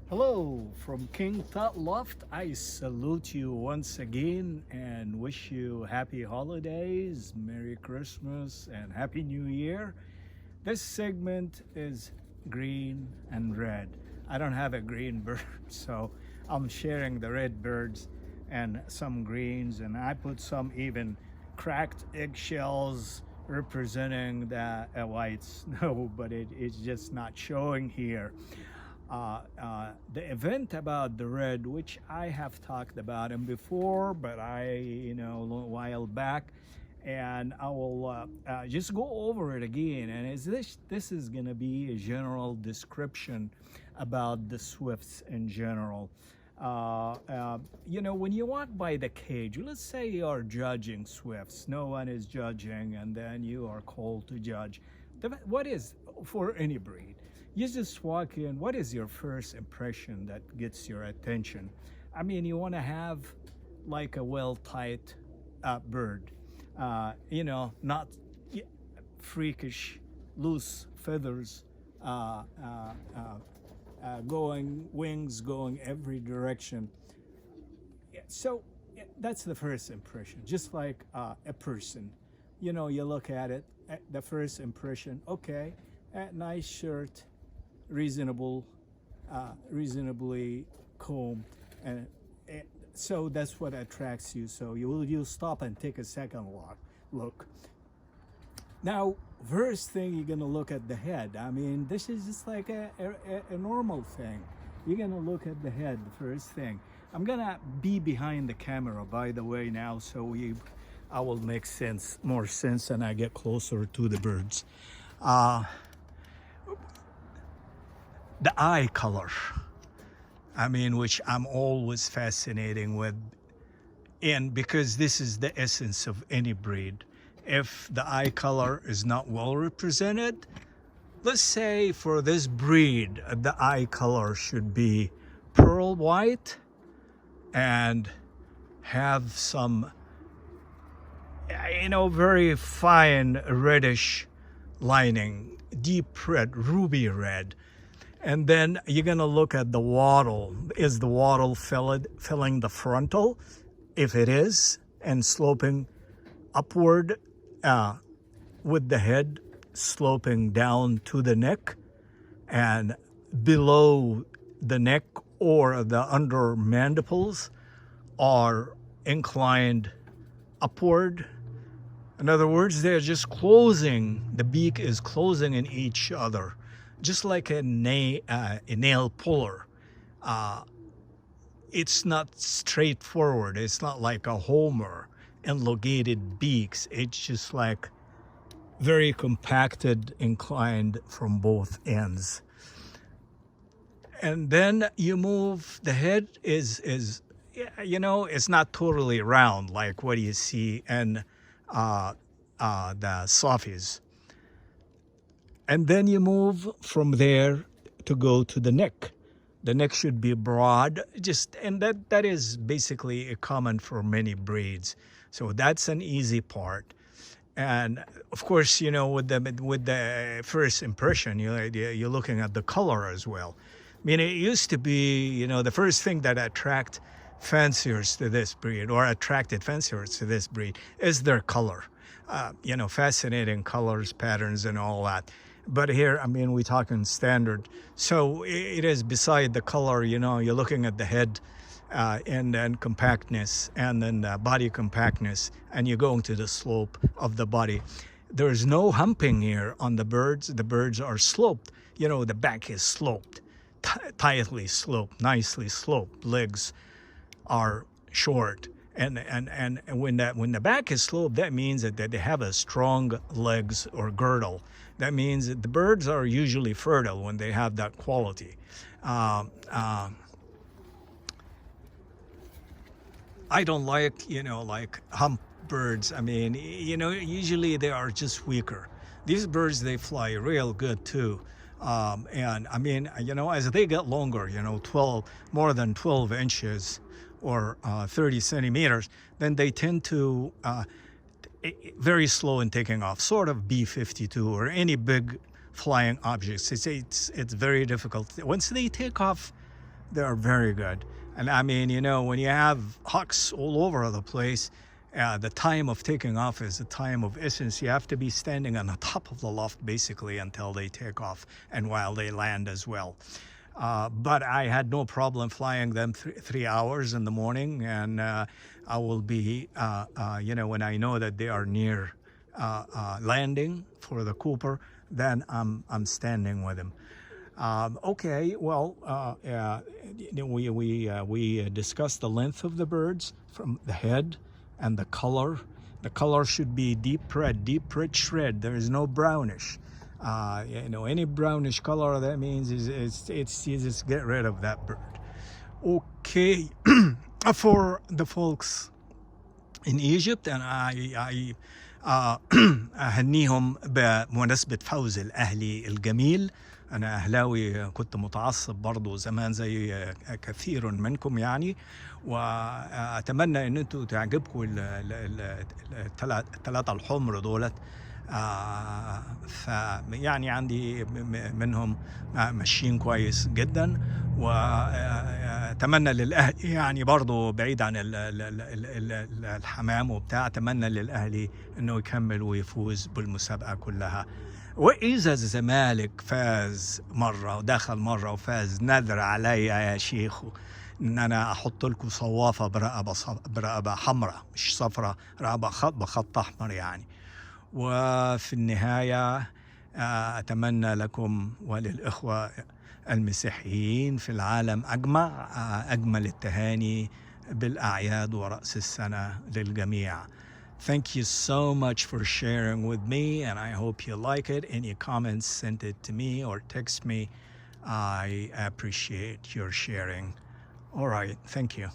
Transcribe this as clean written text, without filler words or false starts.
Hello from King Tut Loft. I salute you once again and wish you happy holidays, Merry Christmas, and Happy New Year. This segment is green and red. I don't have a green bird, so I'm sharing the red birds and some greens, and I put some even cracked eggshells representing the white snow, but it's just not showing here. The event about the red, which I have talked about him before, but a while back, and I will just go over it again. And this is going to be a general description about the Swifts in general. When you walk by the cage, let's say you are judging Swifts, no one is judging, and then you are called to judge. What is for any breed? You just walk in. What is your first impression that gets your attention? I mean, you want to have like a well-tight bird, not freakish, loose feathers, going wings going every direction. Yeah, so that's the first impression. Just like a person, you look at it. The first impression, okay, nice shirt, reasonably combed, and so that's what attracts you. So you'll stop and take a second look. Now, first thing you're gonna look at the head. I mean, this is just like a normal thing. You're gonna look at the head first thing. I'm gonna be behind the camera, by the way, now, so I will make more sense, and I get closer to the birds. The eye color, I mean, which I'm always fascinating with, and because this is the essence of any breed. If the eye color is not well represented, let's say for this breed, the eye color should be pearl white and have some, very fine reddish lining, deep red, ruby red. And then you're going to look at the wattle. Is the wattle filling the frontal? If it is, and sloping upward with the head sloping down to the neck, and below the neck or the under mandibles are inclined upward. In other words, they're just closing, the beak is closing in each other, just like a nail puller. It's not straightforward. It's not like a Homer, elongated beaks. It's just like very compacted, inclined from both ends. And then you move, the head is it's not totally round like what you see in the sophies. And then you move from there to go to the neck. The neck should be broad, and that is basically common for many breeds. So that's an easy part. And of course, with the first impression, you're looking at the color as well. I mean, it used to be, the first thing that attracted fanciers to this breed is their color. Fascinating colors, patterns, and all that. But here, I mean, we're talking standard. So it is beside the color, you're looking at the head and then compactness, and then body compactness, and you're going to the slope of the body. There's no humping here on the birds. The birds are sloped. The back is sloped, tightly sloped, nicely sloped. Legs are short. And when the back is sloped, that means that they have a strong legs or girdle. That means that the birds are usually fertile when they have that quality. I don't like hump birds. I mean, usually they are just weaker. These birds, they fly real good too. And I mean, as they get longer, 12, more than 12 inches, or 30 centimeters, then they tend to very slow in taking off, sort of B-52 or any big flying objects. It's very difficult. Once they take off They are very good. And I mean, you know, when you have hawks all over the place, the time of taking off is the time of essence. You have to be standing on the top of the loft basically until they take off and while they land as well. But I had no problem flying them 3 hours in the morning, and I will be, you know, when I know that they are near landing for the Cooper, then I'm standing with them. Okay, well, we discussed the length of the birds from the head and the color. The color should be deep rich red. There is no brownish. You know, any brownish color, that means it's you just get rid of that bird. Okay, for the folks in Egypt, and I أهنيهم بمناسبة فوز الأهلي الجميل. أنا أهلاوي، كنت متعصب برضو زمان زي كثير منكم يعني، وأتمنى أن أنتوا تعجبكم الثلاثة الحمر دولت. فيعني عندي منهم ماشيين كويس جدا، واتمنى للاهلي يعني برضو بعيد عن الحمام وبتاع، اتمنى للاهلي انه يكمل ويفوز بالمسابقه كلها. واذا الزمالك فاز مره ودخل مره وفاز، نذر عليا يا شيخ ان انا احط لكم صوافه برقبه حمراء مش صفراء، رقبه بخط احمر يعني. وفي النهاية أتمنى لكم وللإخوة المسيحيين في العالم أجمل التهاني بالأعياد ورأس السنة للجميع. Thank you so much for sharing with me, and I hope you like it. Any comments, send it to me or text me. I appreciate your sharing. All right, thank you.